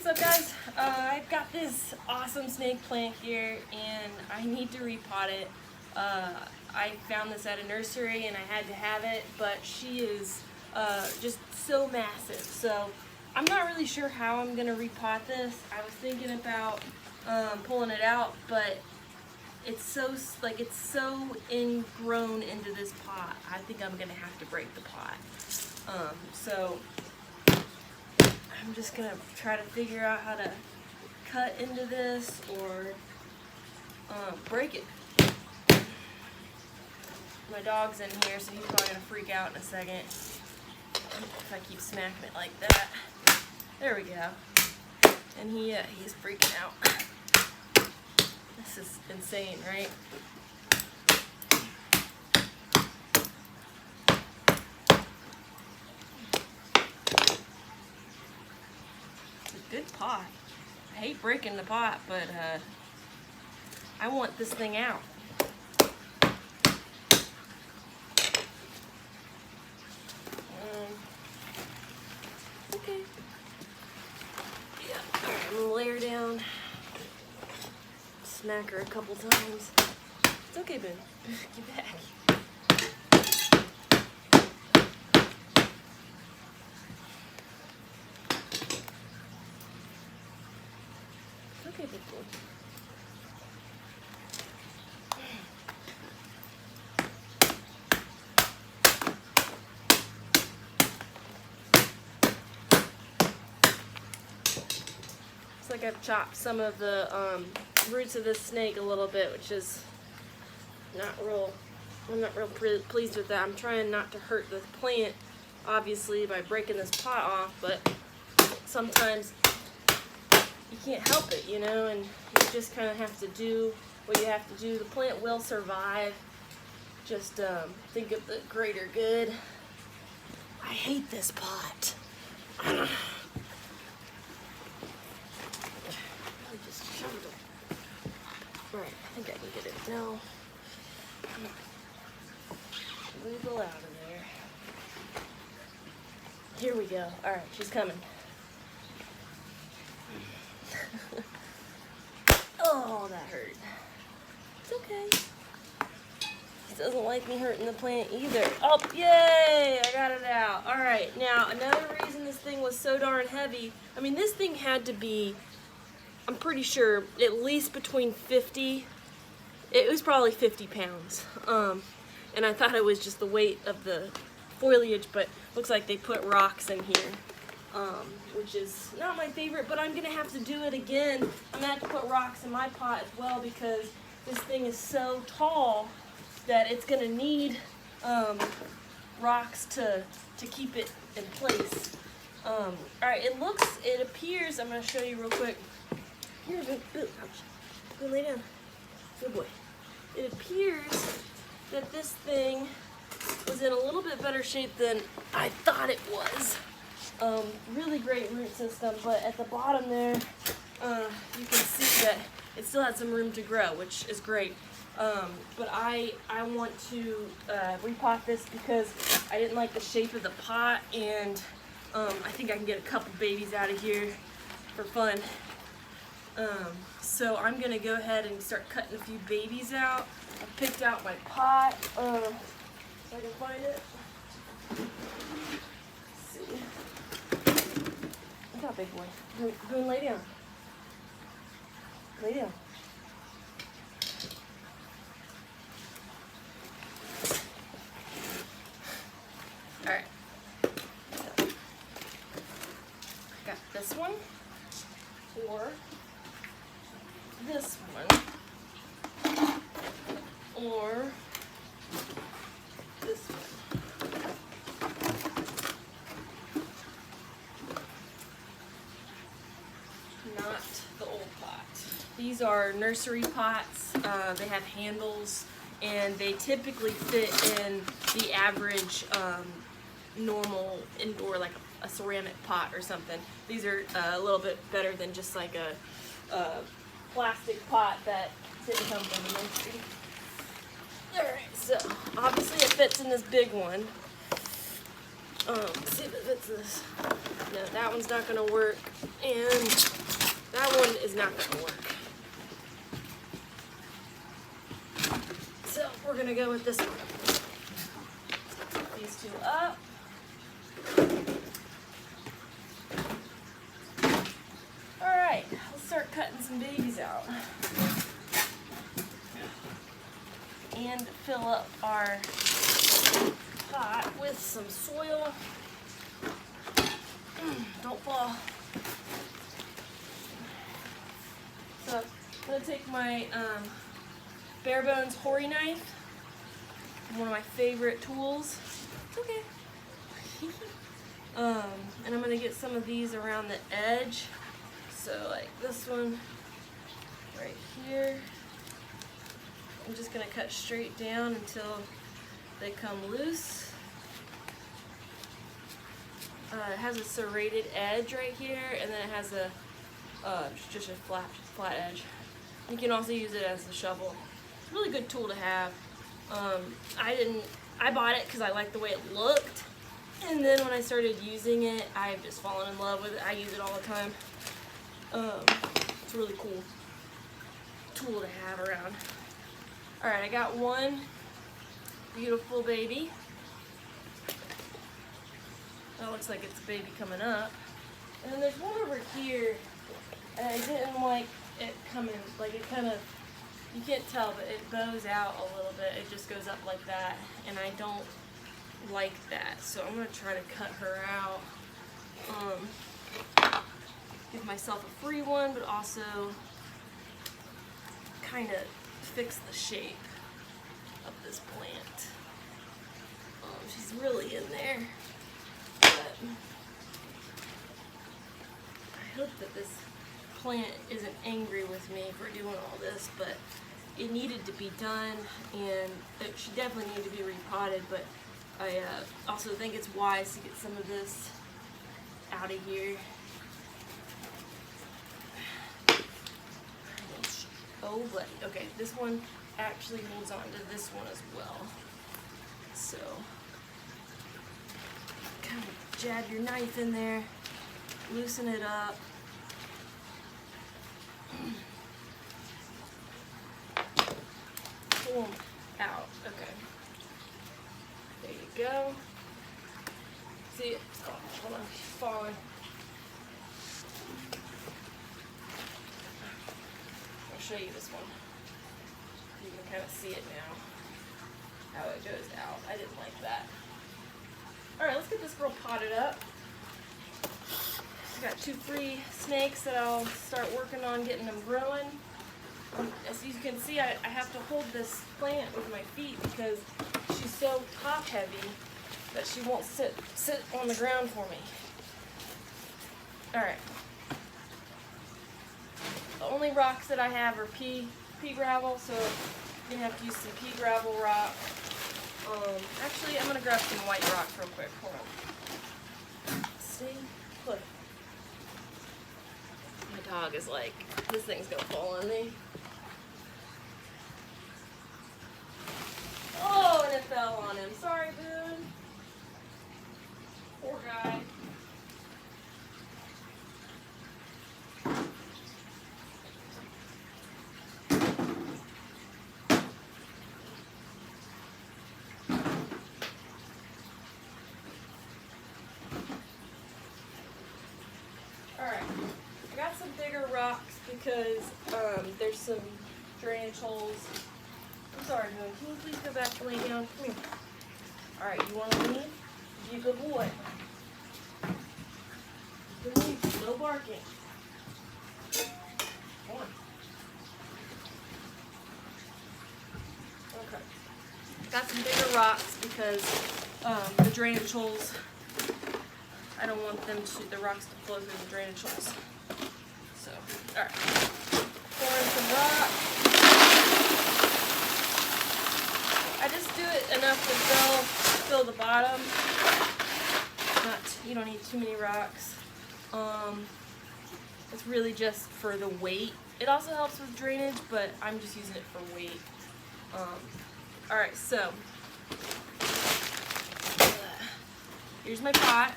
What's up, guys? I've got this awesome snake plant here and I need to repot it. I found this at a nursery and I had to have it, but she is just so massive. So I'm not really sure how I'm going to repot this. I was thinking about pulling it out, but it's so ingrown into this pot. I think I'm going to have to break the pot. So I'm just going to try to figure out how to cut into this or break it. My dog's in here, so he's probably going to freak out in a second if I keep smacking it like that. There we go. And he's freaking out. This is insane, right? It's a good pot. I hate breaking the pot, but I want this thing out. Okay. Yeah. Alright, I'm gonna lay her down. Smack her a couple times. It's okay, Boone. Get back. It's okay, big boy. Looks like I've chopped some of the roots of this snake a little bit, which is I'm not real pleased with that. I'm trying not to hurt the plant, obviously, by breaking this pot off, but sometimes you can't help it, you know, and you just kind of have to do what you have to do. The plant will survive. Just think of the greater good. I hate this pot. Alright, I think I can get it now. Wiggle out of there. Here we go. Alright, she's coming. Oh, that hurt. It's okay. He doesn't like me hurting the plant either. Oh, yay! I got it out. Alright, now another reason this thing was so darn heavy, I mean, this thing had to be, I'm pretty sure, at least between 50, it was probably 50 pounds. And I thought it was just the weight of the foliage, but looks like they put rocks in here, which is not my favorite, but I'm going to have to do it again. I'm going to have to put rocks in my pot as well because this thing is so tall that it's going to need rocks to keep it in place. Alright, it appears, I'm going to show you real quick. Here, go lay down. Good boy. It appears that this thing was in a little bit better shape than I thought it was. Really great root system, but at the bottom there, you can see that it still had some room to grow, which is great. But I want to repot this because I didn't like the shape of the pot, and I think I can get a couple babies out of here for fun. So I'm going to go ahead and start cutting a few babies out. I picked out my pot, so I can find it. Let's see. Look out, big boy. Go and lay down. Lay down. Alright. So, got this one. Or this one, or this one. Not the old pot. These are nursery pots. They have handles, and they typically fit in the average normal indoor, like a ceramic pot or something. These are a little bit better than just like a plastic pot that didn't come from the nursery. Alright, so obviously it fits in this big one. See if it fits this. No, that one's not gonna work, and that one is not gonna work. So we're gonna go with this one. These two up. All right, let's start cutting some babies out. And fill up our pot with some soil. Don't fall. So I'm gonna take my bare bones Hori knife, one of my favorite tools. It's okay. And I'm gonna get some of these around the edge. So like this one right here. I'm just gonna cut straight down until they come loose. It has a serrated edge right here, and then it has a just a flat edge. You can also use it as a shovel. It's a really good tool to have. I bought it because I liked the way it looked, and then when I started using it, I've just fallen in love with it. I use it all the time. It's a really cool tool to have around. All right, I got one beautiful baby. That looks like it's a baby coming up. And then there's one over here, and I didn't like it coming, like it kind of, you can't tell, but it bows out a little bit. It just goes up like that, and I don't like that. So I'm gonna try to cut her out. Give myself a free one, but also kind of fix the shape of this plant. She's really in there, but I hope that this plant isn't angry with me for doing all this, but it needed to be done, and she definitely needed to be repotted, but I also think it's wise to get some of this out of here. Oh, buddy. Okay, this one actually holds on to this one as well. So, kind of jab your knife in there, loosen it up. Pull them out. Okay. There you go. See it? Oh, hold on. She's falling. I'll show you this one. You can kind of see it now, how it goes out. I didn't like that. Alright, let's get this girl potted up. I got 2 free snakes that I'll start working on getting them growing. As you can see, I have to hold this plant with my feet because she's so top heavy that she won't sit on the ground for me. Alright. The only rocks that I have are pea gravel, so you're gonna have to use some pea gravel rock. Actually, I'm gonna grab some white rock real quick. Hold on. See? Look. My dog is like, this thing's gonna fall on me. Oh, and it fell on him. Sorry, Boone. Poor guy. Rocks because there's some drainage holes. I'm sorry, Moon. Can you please go back and lay down? Come here. Alright, you want to leave? You good boy. Good leave. No barking. Come on. Okay. Got some bigger rocks because the drainage holes, I don't want the rocks to flow through the drainage holes. So, alright, pour in some rock. I just do it enough to fill the bottom. You don't need too many rocks. It's really just for the weight. It also helps with drainage, but I'm just using it for weight. Alright, so here's my pot.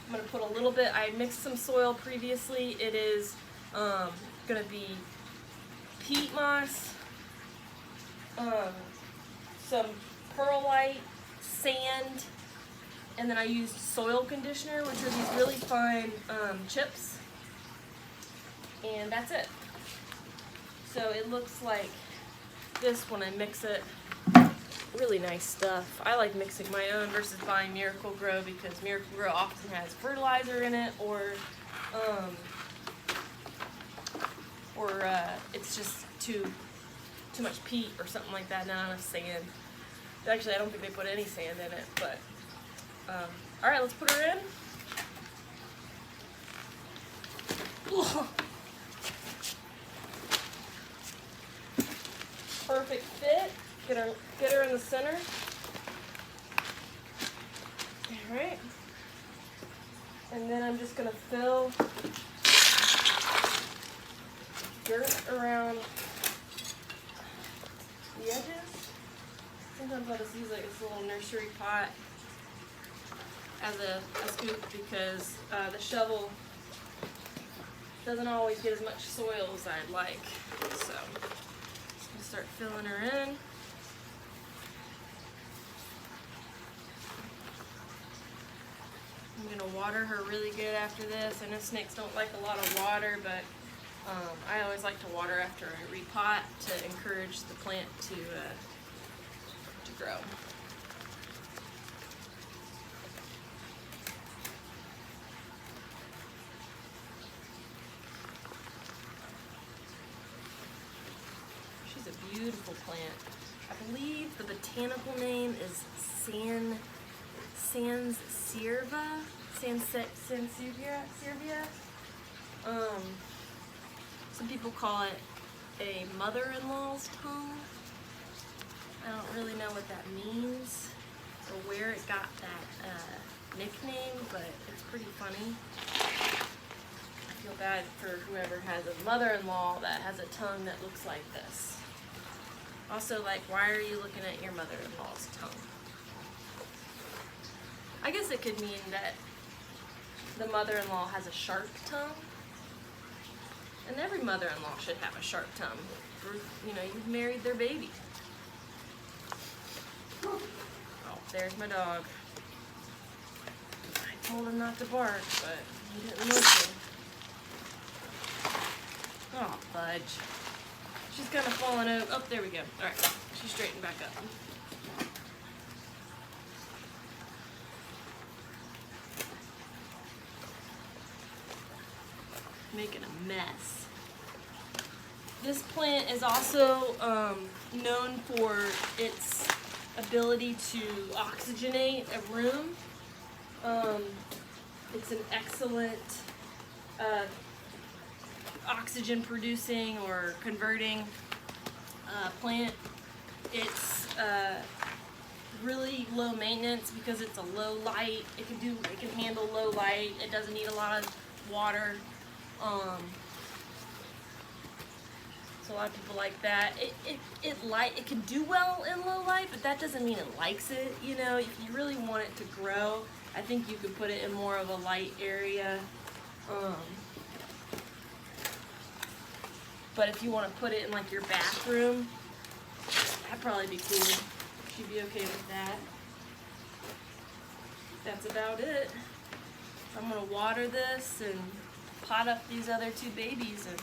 I'm going to put a little bit, I mixed some soil previously. It is going to be peat moss, some perlite, sand, and then I used soil conditioner, which are these really fine chips, and that's it. So it looks like this when I mix it. Really nice stuff. I like mixing my own versus buying Miracle-Gro because Miracle-Gro often has fertilizer in it, or it's just too much peat or something like that, not enough sand. Actually, I don't think they put any sand in it, but all right, let's put her in. Perfect fit. Get her in the center. All right. And then I'm just gonna fill dirt around the edges. Sometimes I'll just use like this little nursery pot as a scoop because the shovel doesn't always get as much soil as I'd like. So just gonna start filling her in. I'm gonna water her really good after this. I know snakes don't like a lot of water, but I always like to water after I repot to encourage the plant to grow. She's a beautiful plant. I believe the botanical name is Sansevieria. Some people call it a mother-in-law's tongue. I don't really know what that means or where it got that nickname, but it's pretty funny. I feel bad for whoever has a mother-in-law that has a tongue that looks like this. Also, like, why are you looking at your mother-in-law's tongue? I guess it could mean that the mother-in-law has a sharp tongue. And every mother-in-law should have a sharp tongue. Or, you know, you've married their baby. Oh, there's my dog. I told him not to bark, but he didn't listen. Oh, fudge. She's kind of falling over. Oh, there we go. All right, she's straightened back up. Making a mess. This plant is also known for its ability to oxygenate a room. It's an excellent oxygen producing or converting plant. It's really low maintenance because it's a low light. It can handle low light. It doesn't need a lot of water. So a lot of people like that. It can do well in low light, but that doesn't mean it likes it. You know, if you really want it to grow, I think you could put it in more of a light area. But if you want to put it in like your bathroom, that'd probably be cool. She'd be okay with that. That's about it. I'm gonna water this and pot up these other two babies, and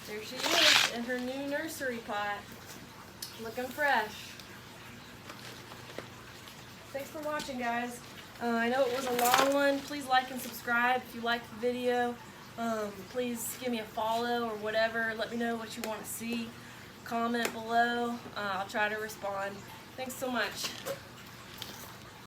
there she is in her new nursery pot, looking fresh. Thanks for watching, guys. I know it was a long one. Please like and subscribe if you liked the video. Please give me a follow or whatever. Let me know what you want to see. Comment below. I'll try to respond. Thanks so much.